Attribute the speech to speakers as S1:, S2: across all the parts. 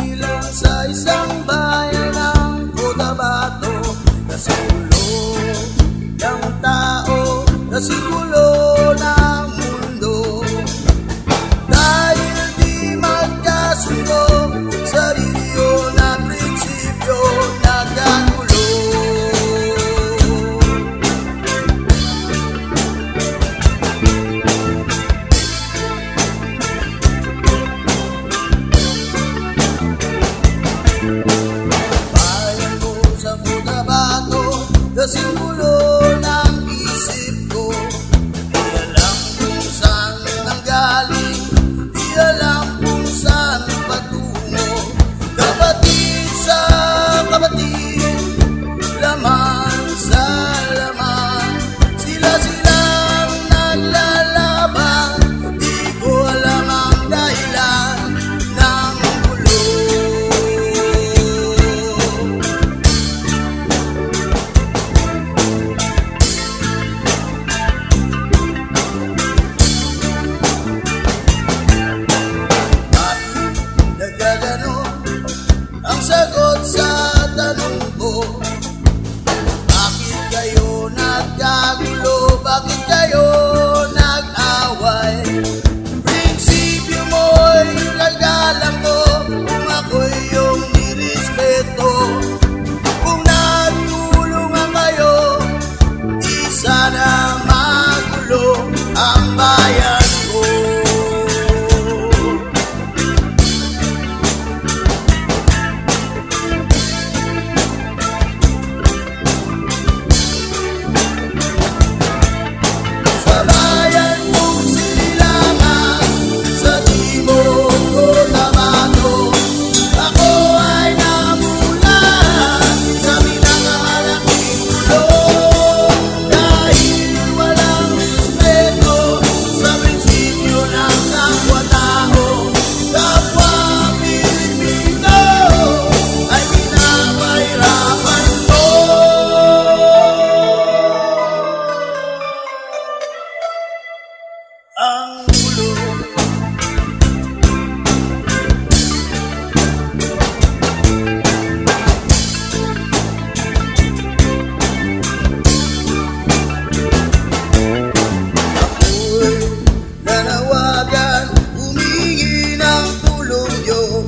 S1: Kabilang sa isang bayan ng Cotabato, nasigulo ng tao, nasigulo ng mundo. Dahil di magkasundo, sarili yun na prinsipyo nagkagulo. Bayan ko sa Cotabato, nasigulo ng isip ko. Di alam kung saan nanggaling, di alam kung saan patungo. Kapatid sa kapatid, laman sa laman, sila-silang naglalaban. Di ko alam ang dahilan ng gulo. Nagkaganon ang sagot sa tanong ko. Bakit kayo nagkagulo? Bakit kayo nag-away? Prinsipyo mo'y kagalang ko, kung ako'y iyong nirespeto. Kung nagtulungan kayo, di sana magulo ang bayan ko. Sa bayan kong Silangan, sa timog Cotabato, ako ay namulan sa pinakamalaking gulo. Dahil walang respeto sa prinsipyo ng kapwa-tao, kapwa Pilipino ay pinapahirapan ko. Ang gulo. Ako'y nanawagan, humingi ng tulong nyo.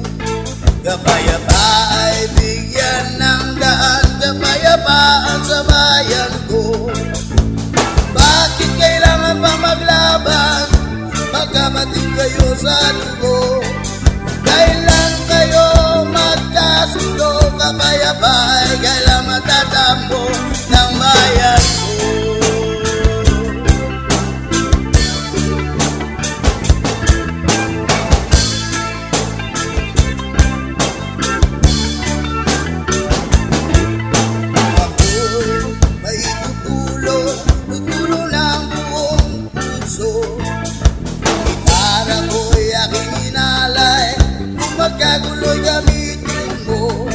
S1: Kapayapa ay bigyan ng daan, kapayapaan sa bayan ko. Bakit kailangan pa maglaban? Magkapatid kayo sa dugo. Kailan kayo magkasundo? Kapayapa ay kailan matatampo ng bayan ko. Ako'y may tutulong ng buong puso. Gitara ko'y aking inalay, kung magkagulo'y gamitin mo.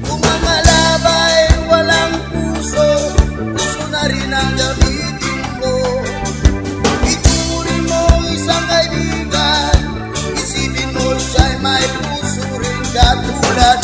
S1: Kung mga labay walang puso, puso na rin ang gamitin mo. Ituring mo isang kaibigan, isipin mo siya'y may puso rin katulad